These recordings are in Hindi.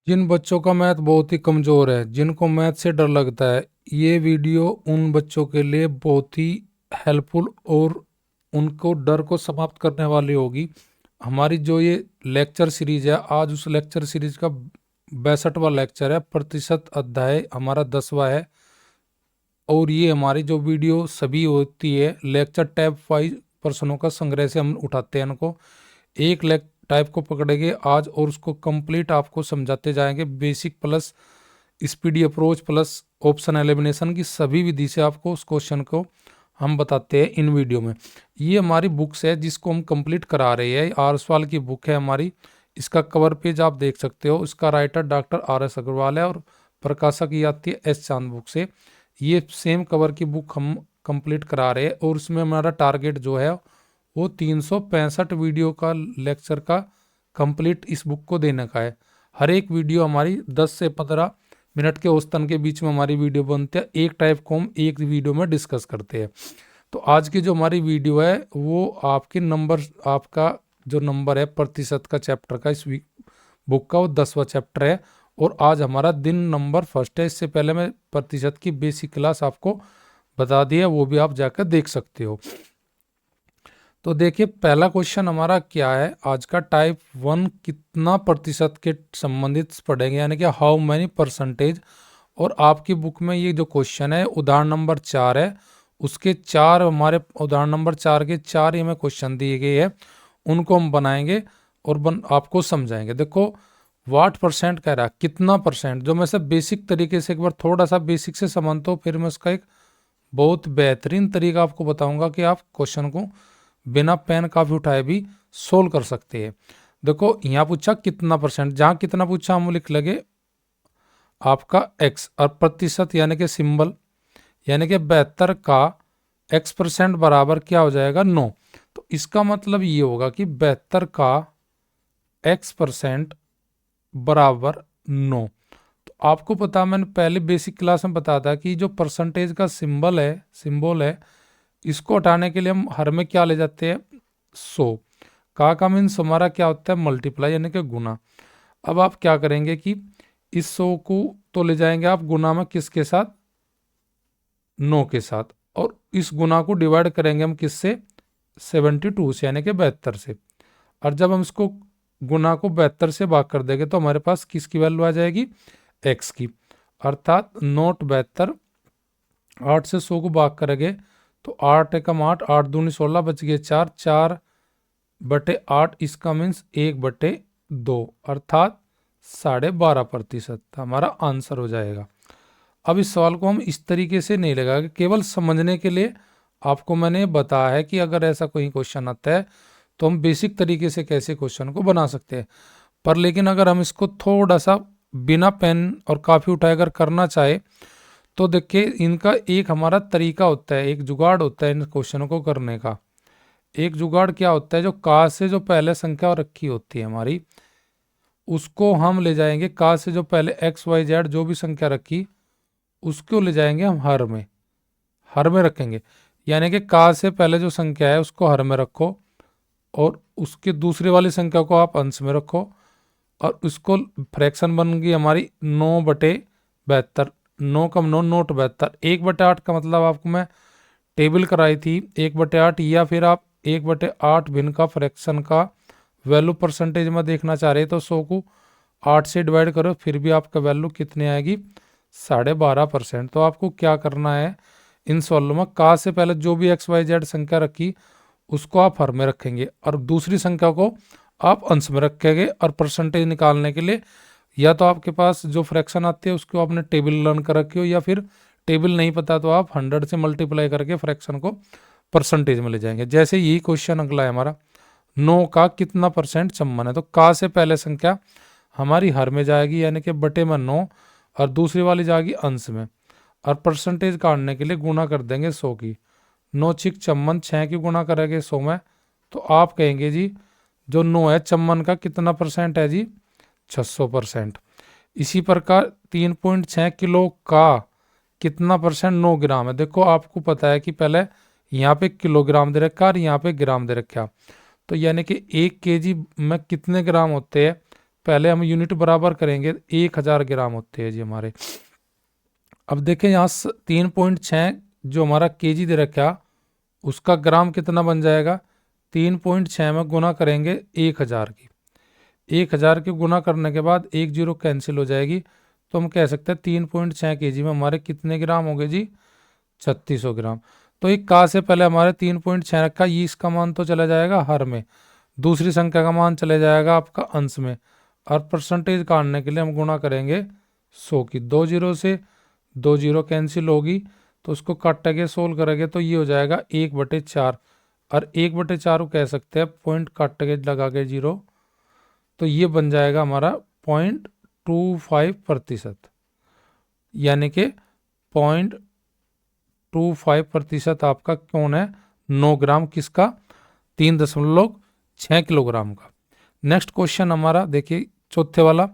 जिन बच्चों का मैथ बहुत ही कमज़ोर है, जिनको मैथ से डर लगता है, ये वीडियो उन बच्चों के लिए बहुत ही हेल्पफुल और उनको डर को समाप्त करने वाली होगी। हमारी जो ये लेक्चर सीरीज है, आज उस लेक्चर सीरीज का 62वां लेक्चर है। प्रतिशत अध्याय हमारा 10वां है और ये हमारी जो वीडियो सभी होती है लेक्चर टैब 5 प्रश्नों का संग्रह से हम उठाते हैं इनको। एक लेक टाइप को पकड़ेंगे आज और उसको कंप्लीट आपको समझाते जाएंगे। Basic plus speedy approach plus option elimination की सभी विधि से आपको उस क्वेश्चन को हम बताते हैं इन वीडियो में। ये हमारी बुक्स है जिसको हम कंप्लीट करा रहे हैं। आरसवाल की बुक है हमारी। इसका कवर पेज आप देख सकते हो। इसका राइटर डॉक्टर RS अग्रवाल है और प्रकाशक ये आती है S चांद बुक से। ये सेम कवर की बुक हम कंप्लीट करा रहे हैं और उसमें हमारा टारगेट जो है वो 365 वीडियो का लेक्चर का कंप्लीट इस बुक को देने का है। हर एक वीडियो हमारी 10 से 15 मिनट के औसतन के बीच में हमारी वीडियो बनती है। एक टाइप को हम एक वीडियो में डिस्कस करते हैं। तो आज की जो हमारी वीडियो है वो आपके नंबर, आपका जो नंबर है प्रतिशत का चैप्टर का, इस बुक का वो 10वां चैप्टर है और आज हमारा दिन नंबर फर्स्ट है। इससे पहले मैं प्रतिशत की बेसिक क्लास आपको बता दी है, वो भी आप जाकर देख सकते हो। तो देखिए पहला क्वेश्चन हमारा क्या है आज का, टाइप 1 कितना प्रतिशत के संबंधित पढ़ेंगे, यानी कि हाउ मैनी परसेंटेज। और आपकी बुक में ये जो क्वेश्चन है उदाहरण नंबर 4 है, उसके 4 हमारे उदाहरण नंबर 4 के 4 ही हमें क्वेश्चन दिए गए हैं, उनको हम बनाएंगे और आपको समझाएंगे। देखो वाट परसेंट कह रहा है, कितना परसेंट, जो मैं सब बेसिक तरीके से एक बार थोड़ा सा बेसिक से समझता हूँ, फिर मैं उसका एक बहुत बेहतरीन तरीका आपको बताऊंगा कि आप क्वेश्चन को बिना पेन काफी उठाए भी सोल्व कर सकते हैं। देखो यहाँ पूछा कितना परसेंट, जहां कितना पूछा हम लिख लगे आपका x और प्रतिशत यानी कि सिंबल, यानी कि 72 का x% बराबर क्या हो जाएगा 9। तो इसका मतलब ये होगा कि 72 का x% बराबर 9। तो आपको पता, मैंने पहले बेसिक क्लास में बताया था कि जो परसेंटेज का सिंबल है इसको हटाने के लिए हम हर में क्या ले जाते हैं 100 का मीन्स हमारा क्या होता है मल्टीप्लाई यानी कि गुना। अब आप क्या करेंगे कि इस 100 को तो ले जाएंगे आप गुना में किसके साथ, 9 के साथ, और इस गुना को डिवाइड करेंगे हम किससे 72 से यानी कि 72 से। और जब हम इसको गुना को 72 से भाग कर देंगे तो हमारे पास किसकी वैल्यू आ जाएगी x की, अर्थात नोट 72 8 से 100 को भाग करेंगे तो 8 एकम 8, 8 दूनी 16, बच गए 4, 4/8, इसका मीन्स 1/2 अर्थात 12.5% हमारा आंसर हो जाएगा। अब इस सवाल को हम इस तरीके से नहीं लगाएंगे, केवल समझने के लिए आपको मैंने बताया है कि अगर ऐसा कोई क्वेश्चन आता है तो हम बेसिक तरीके से कैसे क्वेश्चन को बना सकते हैं। पर लेकिन अगर हम इसको थोड़ा सा बिना पेन और काफी उठाए अगर करना चाहे तो देखिए इनका एक हमारा तरीका होता है, एक जुगाड़ होता है इन क्वेश्चनों को करने का। एक जुगाड़ क्या होता है, जो का से जो पहले संख्या रखी होती है हमारी उसको हम ले जाएंगे, का से जो पहले XYZ जो भी संख्या रखी उसको ले जाएंगे हम हर में रखेंगे। यानी कि का से पहले जो संख्या है उसको हर में रखो और उसके दूसरी वाली संख्या को आप अंश में रखो और उसको फ्रैक्शन बन गई हमारी 9/72, 9 कम 9 नोट 72। 1/8 का मतलब आपको मैं टेबल कराई थी 1/8, या फिर आप 1/8 भिन्न का फ्रैक्शन का वैल्यू परसेंटेज में देखना चाह रहे तो 100 को 8 से डिवाइड करो फिर भी आपका वैल्यू कितनी आएगी 12.5%। तो आपको क्या करना है इन सवालों में, का से पहले जो भी XYZ संख्या रखी उसको आप हर में रखेंगे और दूसरी संख्या को आप अंश में रखेंगे। और परसेंटेज निकालने के लिए या तो आपके पास जो फ्रैक्शन आती है उसको आपने टेबल लर्न कर रखी हो, या फिर टेबल नहीं पता तो आप 100 से मल्टीप्लाई करके फ्रैक्शन को परसेंटेज में ले जाएंगे। जैसे यही क्वेश्चन अगला है हमारा, 9 का कितना परसेंट चम्मन है, तो का से पहले संख्या हमारी हर में जाएगी यानी कि बटे में 9 और दूसरी वाली जाएगी अंश में, और परसेंटेज काटने के लिए गुना कर देंगे 100 की। 9 छिक चम्मन, 6 की गुना करेंगे 100 में, तो आप कहेंगे जी जो 9 है चम्मन का कितना परसेंट है जी 600%। इसी प्रकार 3.6 किलो का कितना परसेंट 9 ग्राम है। देखो आपको पता है कि पहले यहाँ पे किलोग्राम दे रखा और यहाँ पे ग्राम दे रखा, तो यानी कि 1 kg में कितने ग्राम होते हैं पहले हम यूनिट बराबर करेंगे, 1000 ग्राम होते हैं जी हमारे। अब देखें यहाँ 3.6 जो हमारा केजी दे रखा, उसका ग्राम कितना बन जाएगा, 3.6 में गुना करेंगे 1000 की। 1000 के गुना करने के बाद एक जीरो कैंसिल हो जाएगी, तो हम कह सकते हैं 3.6 केजी में हमारे कितने ग्राम हो गए जी, 3600 ग्राम। तो एक का से पहले हमारे 3.6 रखा, ये इसका मान तो चला जाएगा हर में, दूसरी संख्या का मान चले जाएगा आपका अंश में, और परसेंटेज काटने के लिए हम गुणा करेंगे 100 की। 2 जीरो से 2 जीरो कैंसिल होगी, तो उसको काटेंगे सोल्व करेंगे तो ये हो जाएगा 1/4, और 1/4 को कह सकते हैं पॉइंट काट के लगा के जीरो, तो ये बन जाएगा हमारा 0.25%, यानी कि 0.25% आपका कौन है, 9 ग्राम किसका, 3.6 किलोग्राम का। नेक्स्ट क्वेश्चन हमारा देखिए चौथे वाला,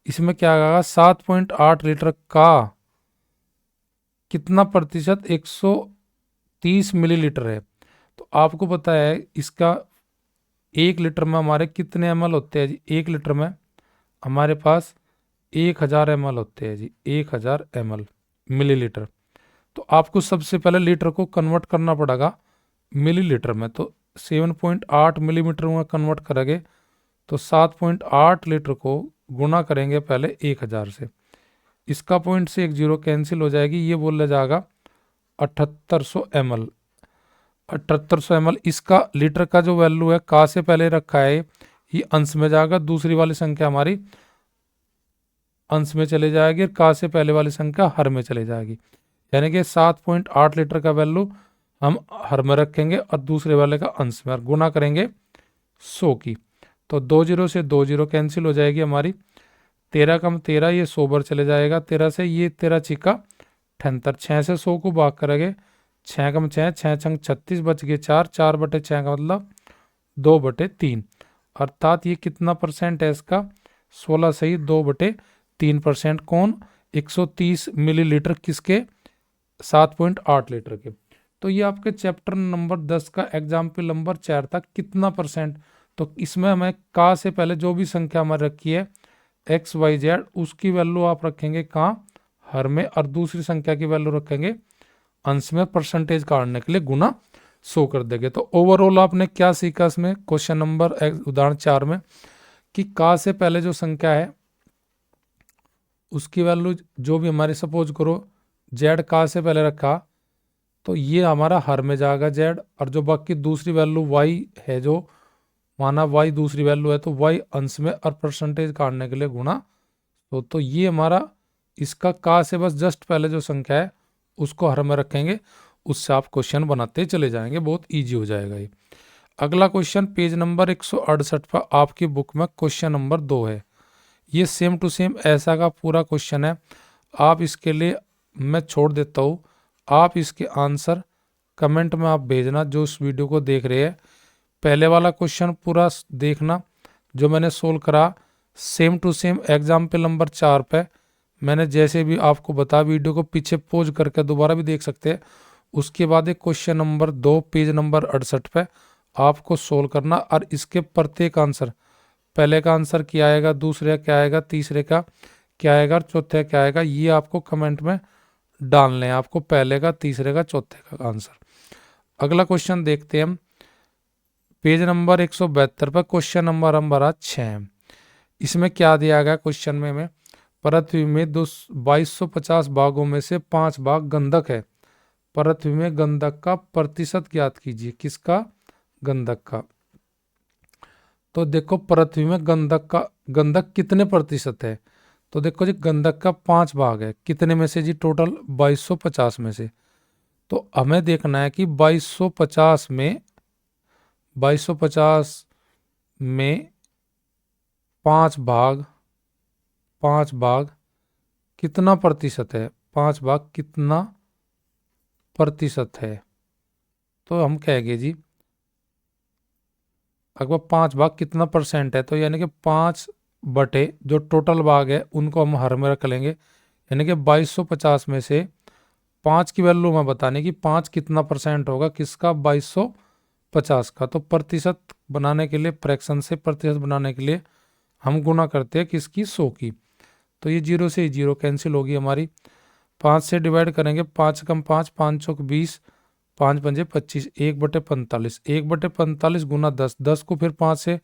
इसमें क्या आएगा, 7.8 लीटर का कितना प्रतिशत 130 मिलीलीटर है। तो आपको पता है इसका 1 लीटर में हमारे कितने ml होते हैं जी, 1 लीटर में हमारे पास 1000 ml होते हैं जी, 1000 ml मिलीलीटर। तो आपको सबसे पहले लीटर को कन्वर्ट करना पड़ेगा मिलीलीटर में, तो 7.8 मिलीमीटर में कन्वर्ट करेंगे, तो 7.8 लीटर को गुना करेंगे पहले 1000 से, इसका पॉइंट से एक जीरो कैंसिल हो जाएगी, ये बोला जाएगा 7800 ml। 7800 ml इसका लीटर का जो वैल्यू है, का से पहले रखा है ये अंश में जाएगा, दूसरी वाली संख्या हमारी अंश में चले जाएगी, और का से पहले वाली संख्या हर में चले जाएगी, यानी कि 7.8 लीटर का वैल्यू हम हर में रखेंगे और दूसरे वाले का अंश में, और गुना करेंगे 100 की। तो 2 जीरो से 2 जीरो कैंसिल हो जाएगी हमारी, 13 कम 13, ये 100 बार चले जाएगा, 13 से ये 13 छिका 78, 6 से 100 को भाग करेंगे, 6 कम 6, 6 छंग 36, बच गए 4, 4/6 का मतलब 2/3, अर्थात ये कितना परसेंट है इसका, 16 सही 2/3%, कौन, 130 मिलीलीटर किसके, 7.8 लीटर के। तो ये आपके चैप्टर नंबर 10 का एग्जाम्पल नंबर 4 था, कितना परसेंट। तो इसमें हमें का से पहले जो भी संख्या हमारी रखी है XYZ, उसकी वैल्यू आप रखेंगे कहाँ, हर में, और दूसरी संख्या की वैल्यू रखेंगे अंश में, परसेंटेज काटने के लिए गुना 100 कर देंगे। तो ओवरऑल आपने क्या सीखा इसमें क्वेश्चन नंबर उदाहरण 4 में, कि का से पहले जो संख्या है उसकी वैल्यू जो भी हमारी, सपोज करो Z का से पहले रखा, तो ये हमारा हर में जाएगा Z, और जो बाकी दूसरी वैल्यू Y है, जो माना Y दूसरी वैल्यू है, तो Y अंश में, और परसेंटेज काटने के लिए गुना। तो ये हमारा इसका का से बस जस्ट पहले जो संख्या है उसको हर में रखेंगे, उससे आप क्वेश्चन बनाते चले जाएंगे, बहुत इजी हो जाएगा ये। अगला क्वेश्चन पेज नंबर 168 पर आपकी बुक में क्वेश्चन नंबर 2 है। ये सेम टू सेम ऐसा का पूरा क्वेश्चन है, आप इसके लिए मैं छोड़ देता हूँ, आप इसके आंसर कमेंट में आप भेजना जो इस वीडियो को देख रहे हैं। पहले वाला क्वेश्चन पूरा देखना जो मैंने सोल्व करा, same to same example number 4 पे मैंने जैसे भी आपको बता, वीडियो को पीछे पॉज करके दोबारा भी देख सकते हैं। उसके बाद एक क्वेश्चन नंबर 2 पेज नंबर 68 पे आपको सोल्व करना, और इसके प्रत्येक आंसर, पहले का आंसर क्या आएगा, दूसरे का क्या आएगा, तीसरे का क्या आएगा, और चौथे का क्या आएगा, ये आपको कमेंट में डालने हैं, आपको पहले का, तीसरे का, चौथे का आंसर। अगला क्वेश्चन देखते हैं हम, पेज नंबर 172 पर क्वेश्चन नंबर हमारा 6। इसमें क्या दिया गया क्वेश्चन में पृथ्वी में 2250 भागों में से 5 भाग गंधक है, पृथ्वी में गंधक का प्रतिशत ज्ञात कीजिए, किसका, गंधक का। तो देखो पृथ्वी में गंधक कितने प्रतिशत है, तो देखो जी गंधक का 5 भाग है, कितने में से जी, टोटल 2250 में से। तो हमें देखना है कि 2250 में 5 भाग कितना प्रतिशत है, 5 भाग कितना प्रतिशत है। तो हम कहेंगे जी अगर 5 भाग कितना परसेंट है, तो यानी कि 5 बटे जो टोटल भाग है उनको हम हर में रख लेंगे, यानी कि 2250 में से 5 की वैल्यू में बताने की 5 कितना परसेंट होगा, किसका, 2250 का। तो प्रतिशत बनाने के लिए, फ्रैक्शन से प्रतिशत बनाने के लिए हम गुना करते हैं किसकी, 100 की। तो ये 0 से 0 कैंसिल होगी हमारी। 5 से डिवाइड करेंगे, 5 कम 5, 5 चौक 20, 5 पंजे 25, 1/45, 1/45 गुना 10, 10 को फिर 5 से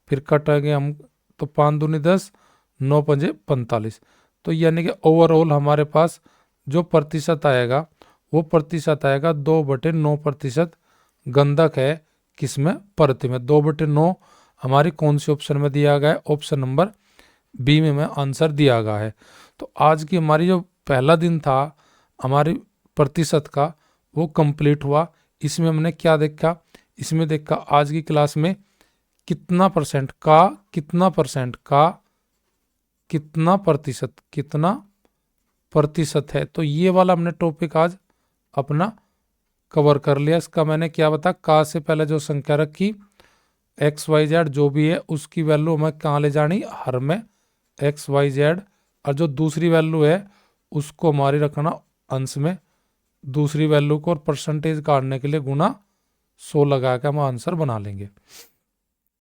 फिर कटेंगे हम, तो 5 दूनी 10, 9 पंजे 45। तो यानी कि ओवरऑल हमारे पास जो प्रतिशत आएगा वो प्रतिशत आएगा 2/9% गंधक है किसमें, परत में। 2/9 हमारी कौन सी ऑप्शन में दिया गया है, ऑप्शन नंबर बी में आंसर दिया गया है। तो आज की हमारी जो पहला दिन था हमारी प्रतिशत का वो कंप्लीट हुआ। इसमें हमने क्या देखा, इसमें देखा आज की क्लास में कितना परसेंट का, कितना परसेंट का, कितना प्रतिशत है। तो ये वाला हमने टॉपिक आज अपना कवर कर लिया। इसका मैंने क्या बता, का से पहले जो संख्या रखी XYZ जो भी है उसकी वैल्यू हमें कहाँ ले जानी, हर में XYZ, और जो दूसरी वैल्यू है उसको हमारी रखना अंश में, दूसरी वैल्यू को, और परसेंटेज काटने के लिए गुना 100 लगा के हम आंसर बना लेंगे।